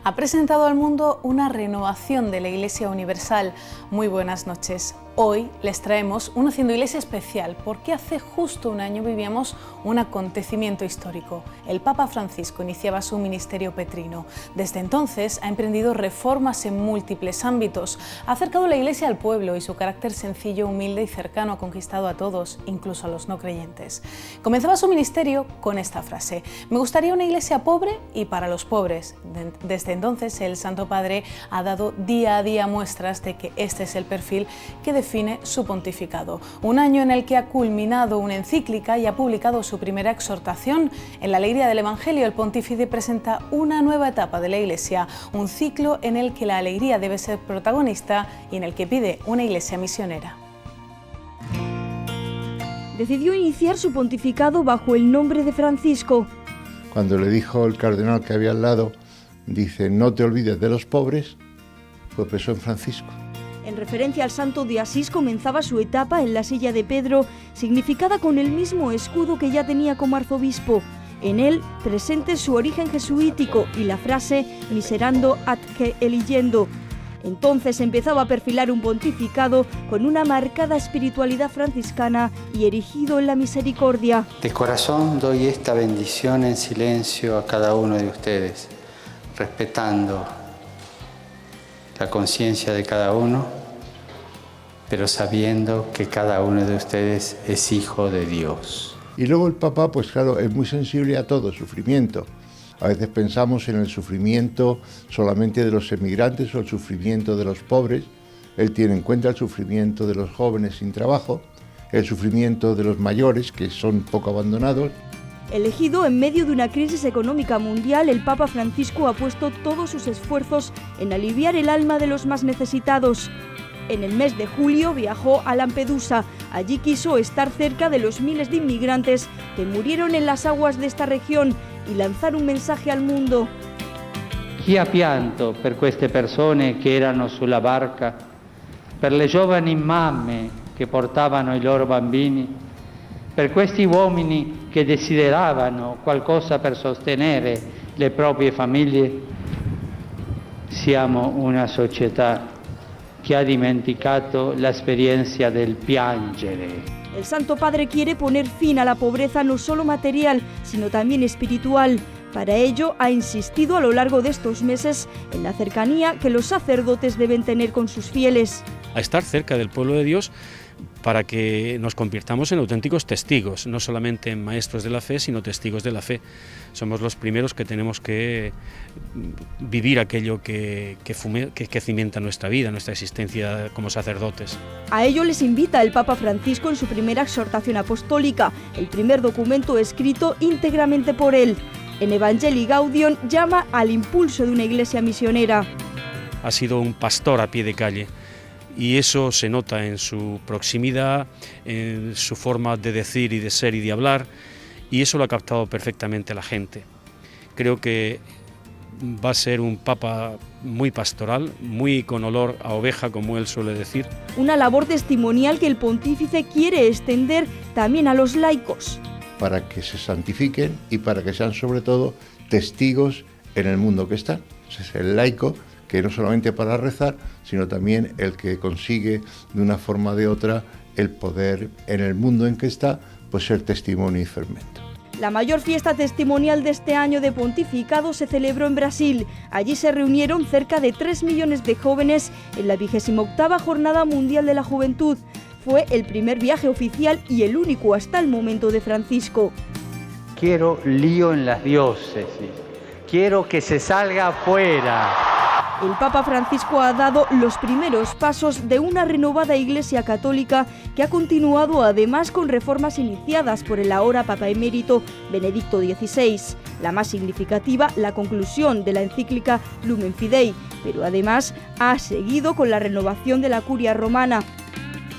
ha presentado al mundo una renovación de la Iglesia Universal. Muy buenas noches. Hoy les traemos un Haciendo Iglesia especial porque hace justo un año vivíamos un acontecimiento histórico. El Papa Francisco iniciaba su ministerio petrino. Desde entonces ha emprendido reformas en múltiples ámbitos, ha acercado la Iglesia al pueblo y su carácter sencillo, humilde y cercano ha conquistado a todos, incluso a los no creyentes. Comenzaba su ministerio con esta frase: me gustaría una iglesia pobre y para los pobres. Desde entonces el Santo Padre ha dado día a día muestras de que este es el perfil que define su pontificado. Un año en el que ha culminado una encíclica y ha publicado su primera exhortación. En la alegría del Evangelio, el pontífice presenta una nueva etapa de la Iglesia, un ciclo en el que la alegría debe ser protagonista y en el que pide una iglesia misionera. Decidió iniciar su pontificado bajo el nombre de Francisco. Cuando le dijo el cardenal que había al lado, dice: no te olvides de los pobres, pues pensó en Francisco. En referencia al santo de Asís, comenzaba su etapa en la silla de Pedro, significada con el mismo escudo que ya tenía como arzobispo. En él presente su origen jesuítico y la frase miserando ad que eligiendo. Entonces empezaba a perfilar un pontificado con una marcada espiritualidad franciscana y erigido en la misericordia. De corazón doy esta bendición en silencio a cada uno de ustedes, respetando la conciencia de cada uno, pero sabiendo que cada uno de ustedes es hijo de Dios. Y luego el Papa, pues claro, es muy sensible a todo sufrimiento. A veces pensamos en el sufrimiento solamente de los emigrantes o el sufrimiento de los pobres. Él tiene en cuenta el sufrimiento de los jóvenes sin trabajo, el sufrimiento de los mayores, que son poco abandonados. Elegido en medio de una crisis económica mundial, el Papa Francisco ha puesto todos sus esfuerzos en aliviar el alma de los más necesitados. En el mes de julio viajó a Lampedusa. Allí quiso estar cerca de los miles de inmigrantes que murieron en las aguas de esta región y lanzar un mensaje al mundo. Chi ha pianto per queste persone che erano sulla barca, per le giovani mamme che portavano i loro bambini, per questi uomini che desideravano qualcosa per sostenere le proprie famiglie? Siamo una società che ha dimenticato la experiencia del piangere. El Santo Padre quiere poner fin a la pobreza no solo material, sino también espiritual. Para ello ha insistido a lo largo de estos meses en la cercanía que los sacerdotes deben tener con sus fieles. A estar cerca del pueblo de Dios para que nos convirtamos en auténticos testigos, no solamente en maestros de la fe, sino testigos de la fe. Somos los primeros que tenemos que vivir aquello que cimienta nuestra vida, nuestra existencia como sacerdotes. A ello les invita el Papa Francisco en su primera exhortación apostólica, el primer documento escrito íntegramente por él. En Evangelii Gaudium llama al impulso de una iglesia misionera. Ha sido un pastor a pie de calle. Y eso se nota en su proximidad, en su forma de decir y de ser y de hablar, y eso lo ha captado perfectamente la gente. Creo que va a ser un papa muy pastoral, muy con olor a oveja, como él suele decir. Una labor testimonial que el pontífice quiere extender también a los laicos. Para que se santifiquen y para que sean sobre todo testigos en el mundo que están. Es el laico que no solamente para rezar, sino también el que consigue de una forma o de otra el poder en el mundo en que está, pues ser testimonio y fermento. La mayor fiesta testimonial de este año de pontificado se celebró en Brasil. Allí se reunieron cerca de 3 millones de jóvenes en la 28ª Jornada Mundial de la Juventud. Fue el primer viaje oficial y el único hasta el momento de Francisco. Quiero lío en las diócesis, quiero que se salga afuera. El Papa Francisco ha dado los primeros pasos de una renovada Iglesia Católica que ha continuado además con reformas iniciadas por el ahora Papa emérito Benedicto XVI. La más significativa, la conclusión de la encíclica Lumen Fidei, pero además ha seguido con la renovación de la curia romana.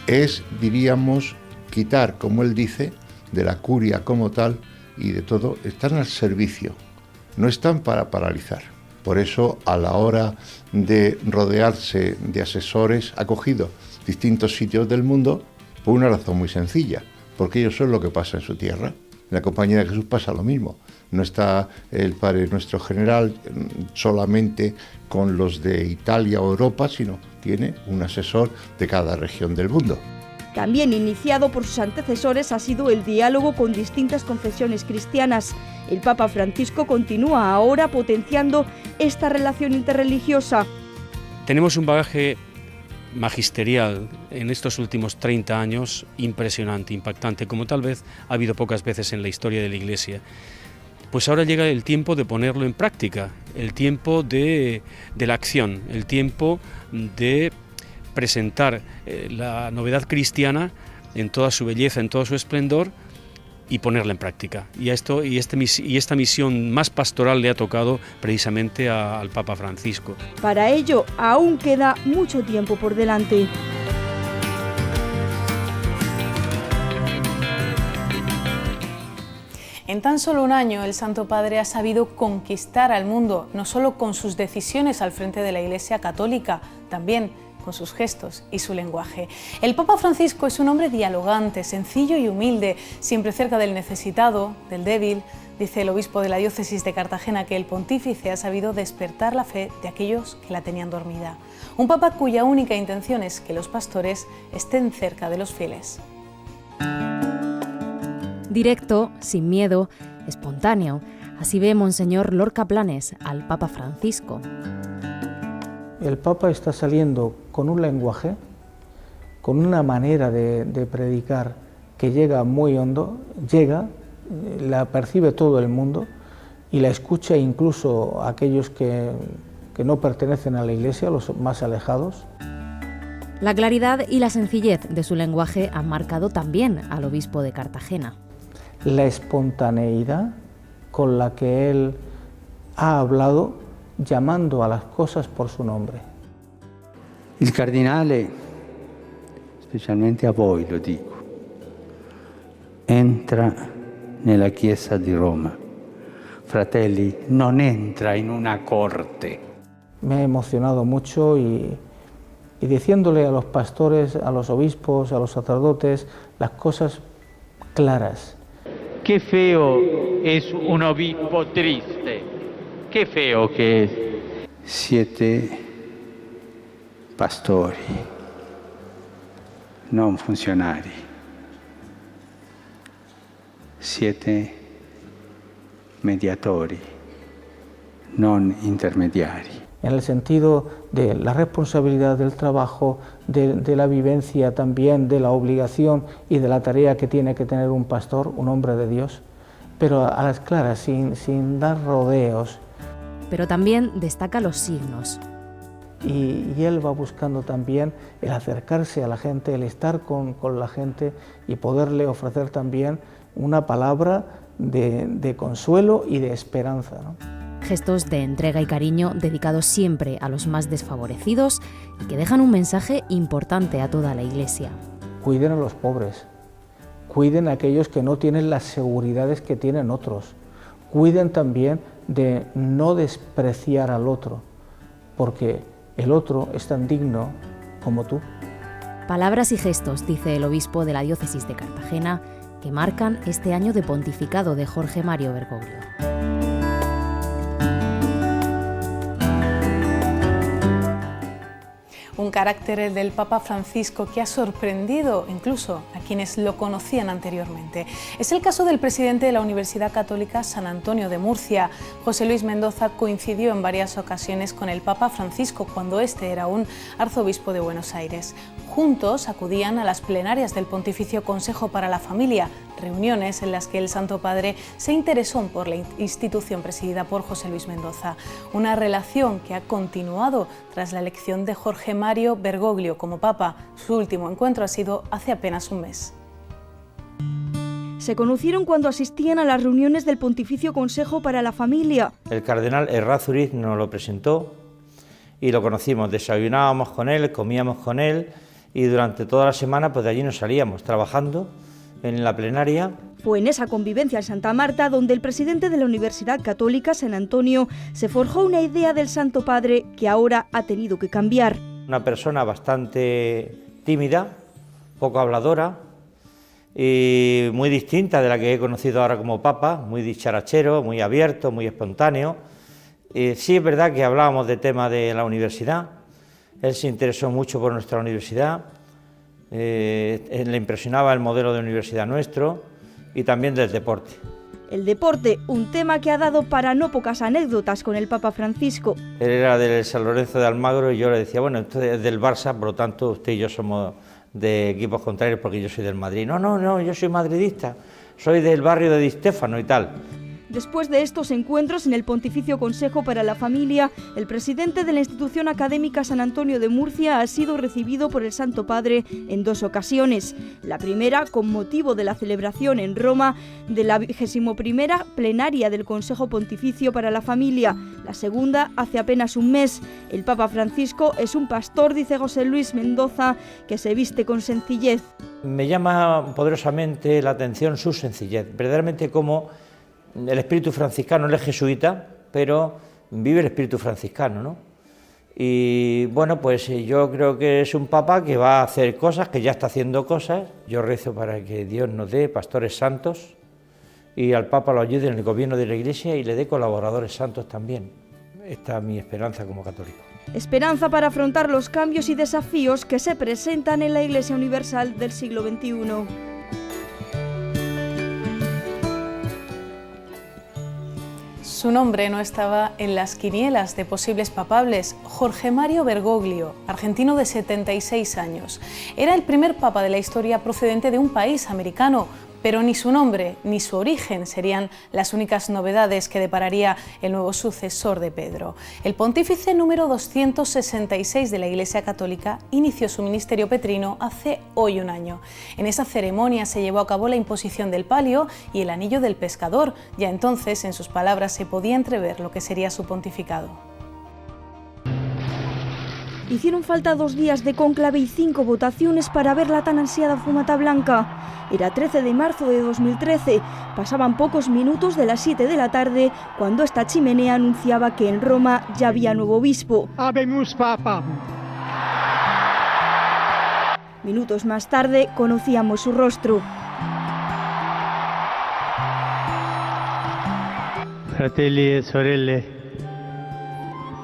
Es, diríamos, quitar, como él dice, de la curia como tal y de todo, están al servicio, no están para paralizar. Por eso, a la hora de rodearse de asesores, ha cogido distintos sitios del mundo por una razón muy sencilla, porque ellos son lo que pasa en su tierra. En la Compañía de Jesús pasa lo mismo. no está el Padre Nuestro General solamente con los de Italia o Europa, sino tiene un asesor de cada región del mundo. También iniciado por sus antecesores ha sido el diálogo con distintas confesiones cristianas. El Papa Francisco continúa ahora potenciando esta relación interreligiosa. Tenemos un bagaje magisterial en estos últimos 30 años impresionante, impactante, como tal vez ha habido pocas veces en la historia de la Iglesia. Pues ahora llega el tiempo de ponerlo en práctica, el tiempo de la acción, el tiempo de presentar la novedad cristiana en toda su belleza, en todo su esplendor, y ponerla en práctica. Y esta misión más pastoral le ha tocado precisamente al Papa Francisco. Para ello, aún queda mucho tiempo por delante. En tan solo un año, el Santo Padre ha sabido conquistar al mundo, no solo con sus decisiones al frente de la Iglesia Católica, también con sus gestos y su lenguaje. El Papa Francisco es un hombre dialogante, sencillo y humilde, siempre cerca del necesitado, del débil. Dice el obispo de la diócesis de Cartagena que el pontífice ha sabido despertar la fe de aquellos que la tenían dormida. Un papa cuya única intención es que los pastores estén cerca de los fieles. Directo, sin miedo, espontáneo. Así ve Monseñor Lorca Planes al Papa Francisco. El Papa está saliendo con un lenguaje, con una manera de predicar que llega muy hondo, la percibe todo el mundo y la escucha incluso aquellos que no pertenecen a la Iglesia, los más alejados. La claridad y la sencillez de su lenguaje han marcado también al obispo de Cartagena. La espontaneidad con la que él ha hablado, llamando a las cosas por su nombre. Il cardinale, specialmente a voi lo dico, entra nella Chiesa di Roma. Fratelli, non entra in una corte. Me ha emocionado mucho y diciéndole a los pastores, a los obispos, a los sacerdotes, las cosas claras. Qué feo es un obispo triste. Qué feo che è. Siete pastori, non funzionari. Siete mediatori, non intermediari. En el sentido de la responsabilidad del trabajo, de la vivencia también, de la obligación y de la tarea que tiene que tener un pastor, un hombre de Dios, pero a las claras, sin dar rodeos. Pero también destaca los signos. Y él va buscando también el acercarse a la gente, el estar con la gente y poderle ofrecer también una palabra de consuelo y de esperanza, ¿no? Gestos de entrega y cariño dedicados siempre a los más desfavorecidos y que dejan un mensaje importante a toda la Iglesia. Cuiden a los pobres, cuiden a aquellos que no tienen las seguridades que tienen otros, cuiden también de no despreciar al otro, porque el otro es tan digno como tú. Palabras y gestos, dice el obispo de la diócesis de Cartagena, que marcan este año de pontificado de Jorge Mario Bergoglio. Un carácter, el del Papa Francisco, que ha sorprendido incluso a quienes lo conocían anteriormente. Es el caso del presidente de la Universidad Católica San Antonio de Murcia. José Luis Mendoza coincidió en varias ocasiones con el Papa Francisco cuando este era un arzobispo de Buenos Aires. Juntos acudían a las plenarias del Pontificio Consejo para la Familia, reuniones en las que el Santo Padre se interesó por la institución presidida por José Luis Mendoza. Una relación que ha continuado tras la elección de Jorge Mario Bergoglio como Papa. Su último encuentro ha sido hace apenas un mes. Se conocieron cuando asistían a las reuniones del Pontificio Consejo para la Familia. El cardenal Errázuriz nos lo presentó y lo conocimos, desayunábamos con él, comíamos con él y durante toda la semana pues de allí nos salíamos trabajando en la plenaria. Fue en esa convivencia en Santa Marta donde el presidente de la Universidad Católica San Antonio se forjó una idea del Santo Padre que ahora ha tenido que cambiar. Una persona bastante tímida, poco habladora, y muy distinta de la que he conocido ahora como Papa, muy dicharachero, muy abierto, muy espontáneo. Sí es verdad que hablábamos del tema de la universidad, él se interesó mucho por nuestra universidad, le impresionaba el modelo de universidad nuestro y también del deporte. El deporte, un tema que ha dado para no pocas anécdotas con el Papa Francisco. Él era del San Lorenzo de Almagro y yo le decía, bueno, usted es del Barça, por lo tanto usted y yo somos de equipos contrarios porque yo soy del Madrid. No, yo soy madridista, soy del barrio de Di Stéfano y tal. Después de estos encuentros en el Pontificio Consejo para la Familia, el presidente de la institución académica San Antonio de Murcia ha sido recibido por el Santo Padre en 2 ocasiones. La primera, con motivo de la celebración en Roma de la 21ª plenaria del Consejo Pontificio para la Familia. La segunda, hace apenas un mes. El Papa Francisco es un pastor, dice José Luis Mendoza, que se viste con sencillez. Me llama poderosamente la atención su sencillez, verdaderamente como el espíritu franciscano, él es jesuita, pero vive el espíritu franciscano, ¿no? Y bueno, pues yo creo que es un papa que va a hacer cosas, que ya está haciendo cosas. Yo rezo para que Dios nos dé pastores santos y al papa lo ayude en el gobierno de la Iglesia y le dé colaboradores santos también. Esta es mi esperanza como católico. Esperanza para afrontar los cambios y desafíos que se presentan en la Iglesia Universal del siglo XXI. Su nombre no estaba en las quinielas de posibles papables. Jorge Mario Bergoglio, argentino de 76 años. Era el primer papa de la historia procedente de un país americano, pero ni su nombre ni su origen serían las únicas novedades que depararía el nuevo sucesor de Pedro. El pontífice número 266 de la Iglesia Católica inició su ministerio petrino hace hoy un año. En esa ceremonia se llevó a cabo la imposición del palio y el anillo del pescador. Ya entonces, en sus palabras, se podía entrever lo que sería su pontificado. Hicieron falta 2 días de cónclave y 5 votaciones para ver la tan ansiada fumata blanca. Era 13 de marzo de 2013. Pasaban pocos minutos de las 7 de la tarde cuando esta chimenea anunciaba que en Roma ya había nuevo obispo. Habemus Papa. Minutos más tarde conocíamos su rostro. Fratelli e sorelle,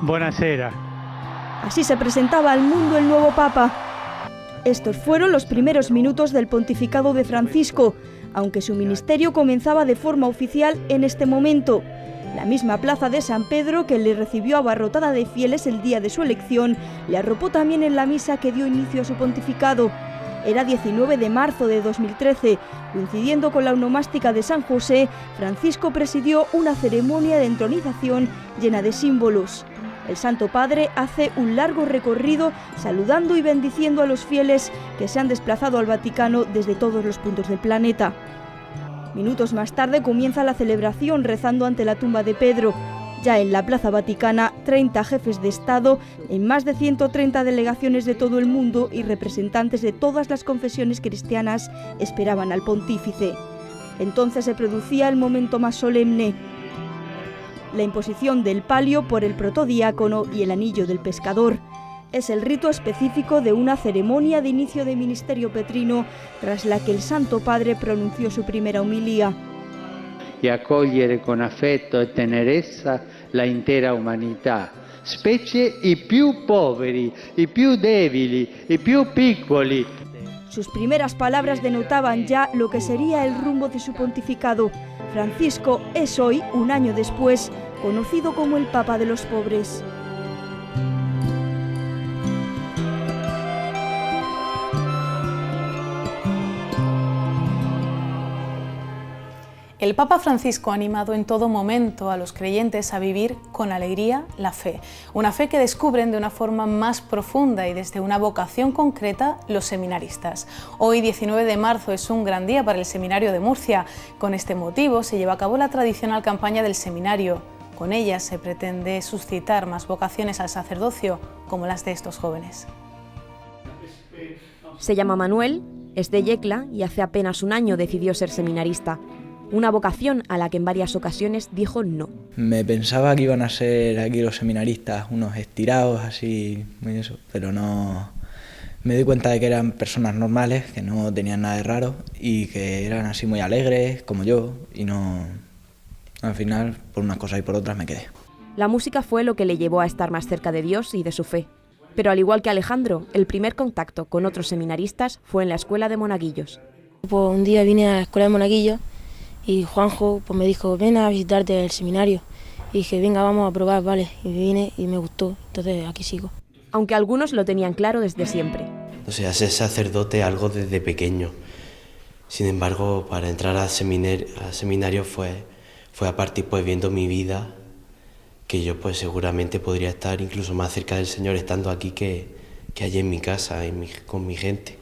buonasera. Así se presentaba al mundo el nuevo Papa. Estos fueron los primeros minutos del pontificado de Francisco, aunque su ministerio comenzaba de forma oficial en este momento. La misma plaza de San Pedro, que le recibió abarrotada de fieles el día de su elección, le arropó también en la misa que dio inicio a su pontificado. Era 19 de marzo de 2013. Coincidiendo con la onomástica de San José, Francisco presidió una ceremonia de entronización llena de símbolos. El Santo Padre hace un largo recorrido saludando y bendiciendo a los fieles que se han desplazado al Vaticano desde todos los puntos del planeta. Minutos más tarde comienza la celebración rezando ante la tumba de Pedro. Ya en la Plaza Vaticana, 30 jefes de Estado, en más de 130 delegaciones de todo el mundo y representantes de todas las confesiones cristianas esperaban al pontífice. Entonces se producía el momento más solemne: la imposición del palio por el protodiácono y el anillo del pescador. Es el rito específico de una ceremonia de inicio de ministerio petrino tras la que el Santo Padre pronunció su primera homilía. Y accogliere con affetto e tenerezza la intera umanità, specie i più poveri, i più deboli, i più piccoli. Sus primeras palabras denotaban ya lo que sería el rumbo de su pontificado. Francisco es hoy, un año después, conocido como el Papa de los pobres. El Papa Francisco ha animado en todo momento a los creyentes a vivir con alegría la fe, una fe que descubren de una forma más profunda y desde una vocación concreta los seminaristas. Hoy, 19 de marzo, es un gran día para el Seminario de Murcia. Con este motivo se lleva a cabo la tradicional campaña del seminario. Con ella se pretende suscitar más vocaciones al sacerdocio, como las de estos jóvenes. Se llama Manuel, es de Yecla y hace apenas un año decidió ser seminarista. Una vocación a la que en varias ocasiones dijo no. Me pensaba que iban a ser aquí los seminaristas unos estirados así, muy eso, pero no. Me di cuenta de que eran personas normales, que no tenían nada de raro y que eran así muy alegres, como yo, y no... Al final, por unas cosas y por otras me quedé. La música fue lo que le llevó a estar más cerca de Dios y de su fe. Pero al igual que Alejandro, el primer contacto con otros seminaristas fue en la escuela de Monaguillos. Pues un día vine a la escuela de Monaguillos y Juanjo pues me dijo, ven a visitarte el seminario. Y dije, venga, vamos a probar, vale. Y vine y me gustó, entonces aquí sigo. Aunque algunos lo tenían claro desde siempre. O sea, ser sacerdote algo desde pequeño. Sin embargo, para entrar al seminario fue a partir pues viendo mi vida, que yo pues seguramente podría estar incluso más cerca del Señor estando aquí que allí en mi casa, con mi gente.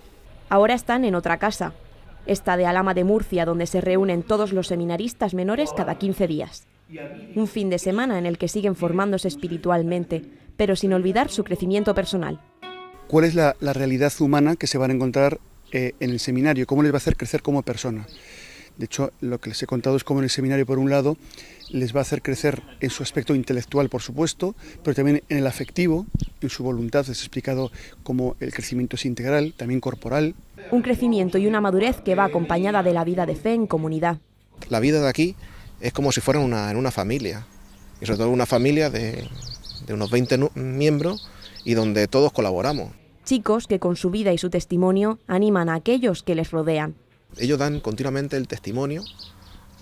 Ahora están en otra casa, esta de Alhama de Murcia, donde se reúnen todos los seminaristas menores cada 15 días. Un fin de semana en el que siguen formándose espiritualmente, pero sin olvidar su crecimiento personal. ¿Cuál es la realidad humana que se van a encontrar en el seminario? ¿Cómo les va a hacer crecer como persona? De hecho, lo que les he contado es cómo en el seminario, por un lado, les va a hacer crecer en su aspecto intelectual, por supuesto, pero también en el afectivo, en su voluntad. Les he explicado cómo el crecimiento es integral, también corporal. Un crecimiento y una madurez que va acompañada de la vida de fe en comunidad. La vida de aquí es como si fuera en una familia, y sobre todo una familia de unos 20 miembros y donde todos colaboramos. Chicos que con su vida y su testimonio animan a aquellos que les rodean. Ellos dan continuamente el testimonio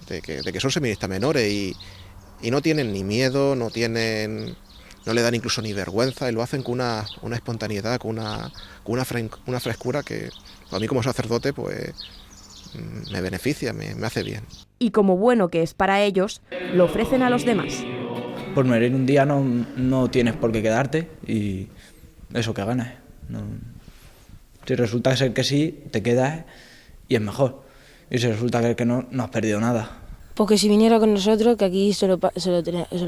de que son seminaristas menores y no tienen ni miedo, no le dan incluso ni vergüenza, y lo hacen con una espontaneidad, con una frescura que a mí como sacerdote pues me beneficia, me hace bien. Y como bueno que es para ellos, lo ofrecen a los demás. Por morir un día no tienes por qué quedarte y eso que ganas. No. Si resulta ser que sí, te quedas y es mejor. Y si resulta que no has perdido nada. Porque si viniera con nosotros, que aquí se lo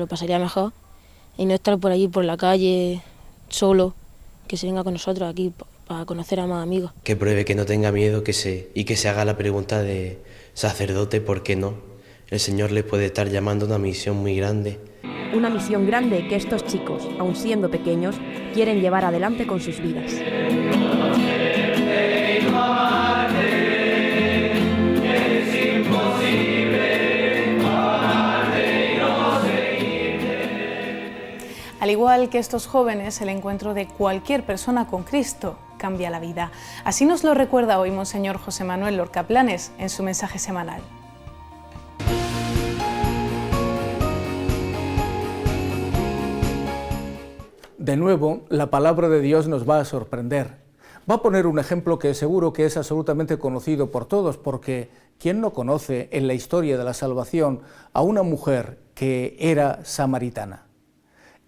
pasaría mejor, y no estar por allí por la calle solo, que se venga con nosotros aquí para conocer a más amigos. Que pruebe, que no tenga miedo, y que se haga la pregunta de sacerdote, ¿por qué no? El Señor les puede estar llamando a una misión muy grande. Una misión grande que estos chicos, aun siendo pequeños, quieren llevar adelante con sus vidas. Al igual que estos jóvenes, el encuentro de cualquier persona con Cristo cambia la vida. Así nos lo recuerda hoy Monseñor José Manuel Lorca Planes en su mensaje semanal. De nuevo, la palabra de Dios nos va a sorprender. Va a poner un ejemplo que seguro que es absolutamente conocido por todos, porque ¿quién no conoce en la historia de la salvación a una mujer que era samaritana?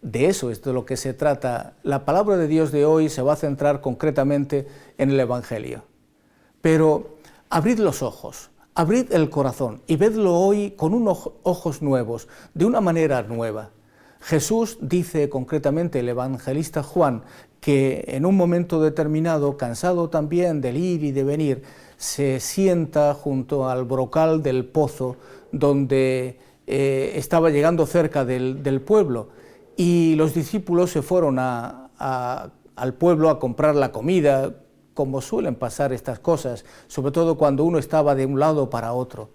De eso es de lo que se trata. La palabra de Dios de hoy se va a centrar concretamente en el Evangelio. Pero abrid los ojos, abrid el corazón y vedlo hoy con unos ojos nuevos, de una manera nueva. Jesús dice concretamente, el evangelista Juan, que en un momento determinado, cansado también del ir y de venir, se sienta junto al brocal del pozo donde estaba llegando cerca del pueblo, y los discípulos se fueron al pueblo a comprar la comida, como suelen pasar estas cosas, sobre todo cuando uno estaba de un lado para otro.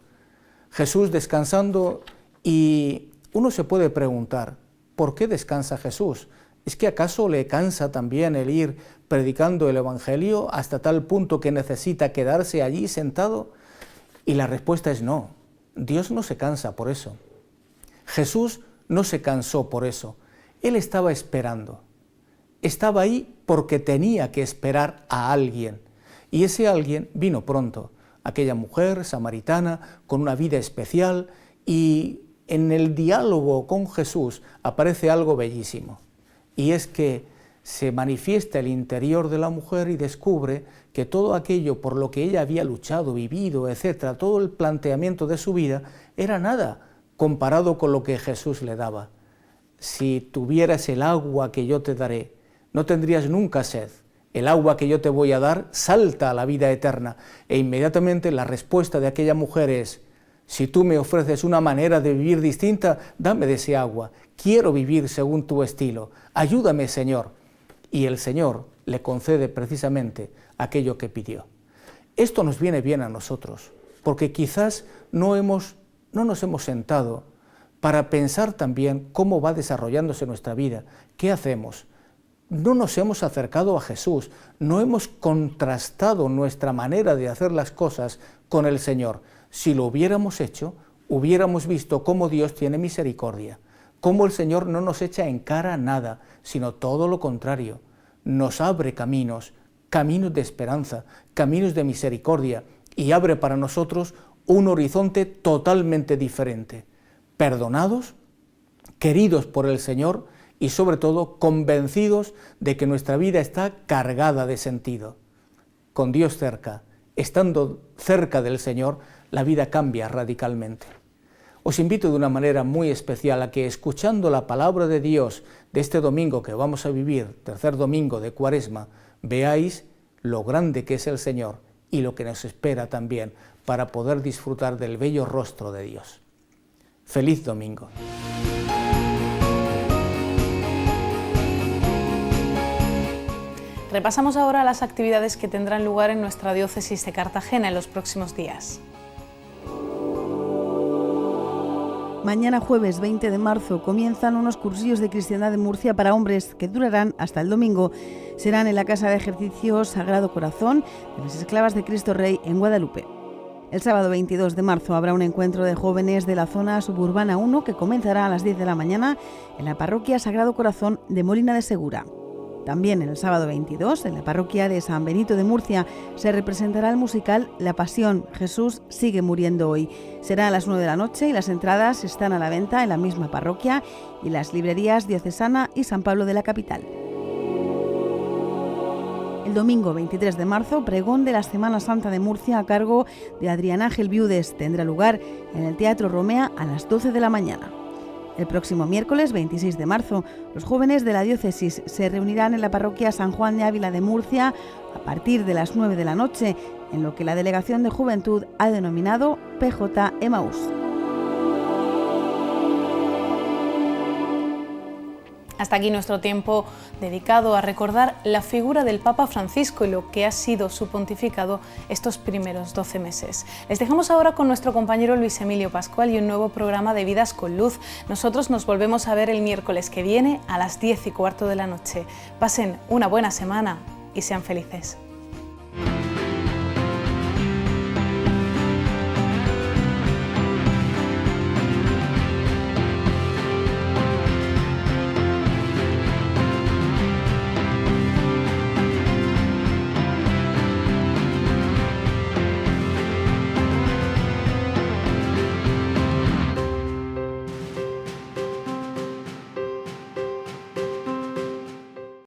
Jesús descansando, y uno se puede preguntar, ¿por qué descansa Jesús? ¿Es que acaso le cansa también el ir predicando el Evangelio hasta tal punto que necesita quedarse allí sentado? Y la respuesta es no. Dios no se cansa por eso. Jesús no se cansó por eso. Él estaba esperando. Estaba ahí porque tenía que esperar a alguien. Y ese alguien vino pronto. Aquella mujer samaritana con una vida especial, y en el diálogo con Jesús aparece algo bellísimo, y es que se manifiesta el interior de la mujer y descubre que todo aquello por lo que ella había luchado, vivido, etcétera, todo el planteamiento de su vida era nada comparado con lo que Jesús le daba. Si tuvieras el agua que yo te daré, no tendrías nunca sed. El agua que yo te voy a dar salta a la vida eterna. E inmediatamente la respuesta de aquella mujer es: si tú me ofreces una manera de vivir distinta, dame de ese agua. Quiero vivir según tu estilo. Ayúdame, Señor. Y el Señor le concede precisamente aquello que pidió. Esto nos viene bien a nosotros, porque quizás no nos hemos sentado para pensar también cómo va desarrollándose nuestra vida, qué hacemos. No nos hemos acercado a Jesús, no hemos contrastado nuestra manera de hacer las cosas con el Señor. Si lo hubiéramos hecho, hubiéramos visto cómo Dios tiene misericordia, cómo el Señor no nos echa en cara nada, sino todo lo contrario, nos abre caminos de esperanza, caminos de misericordia, y abre para nosotros un horizonte totalmente diferente, perdonados, queridos por el Señor y sobre todo convencidos de que nuestra vida está cargada de sentido. Con Dios cerca, estando cerca del Señor, la vida cambia radicalmente. Os invito de una manera muy especial a que, escuchando la palabra de Dios de este domingo que vamos a vivir, tercer domingo de Cuaresma, veáis lo grande que es el Señor y lo que nos espera también para poder disfrutar del bello rostro de Dios. ¡Feliz domingo! Repasamos ahora las actividades que tendrán lugar en nuestra diócesis de Cartagena en los próximos días. Mañana jueves 20 de marzo comienzan unos cursillos de cristiandad de Murcia para hombres que durarán hasta el domingo. Serán en la Casa de Ejercicios Sagrado Corazón de las Esclavas de Cristo Rey en Guadalupe. El sábado 22 de marzo habrá un encuentro de jóvenes de la zona suburbana 1 que comenzará a las 10 de la mañana en la parroquia Sagrado Corazón de Molina de Segura. También el sábado 22, en la parroquia de San Benito de Murcia, se representará el musical La Pasión, Jesús sigue muriendo hoy. Será a las 9 de la noche y las entradas están a la venta en la misma parroquia y las librerías Diocesana y San Pablo de la Capital. El domingo 23 de marzo, pregón de la Semana Santa de Murcia a cargo de Adrián Ángel Viudes tendrá lugar en el Teatro Romea a las 12 de la mañana. El próximo miércoles 26 de marzo, los jóvenes de la diócesis se reunirán en la parroquia San Juan de Ávila de Murcia a partir de las 9 de la noche, en lo que la Delegación de Juventud ha denominado PJ Emaús. Hasta aquí nuestro tiempo dedicado a recordar la figura del Papa Francisco y lo que ha sido su pontificado estos primeros 12 meses. Les dejamos ahora con nuestro compañero Luis Emilio Pascual y un nuevo programa de Vidas con Luz. Nosotros nos volvemos a ver el miércoles que viene a las 10:15 de la noche. Pasen una buena semana y sean felices.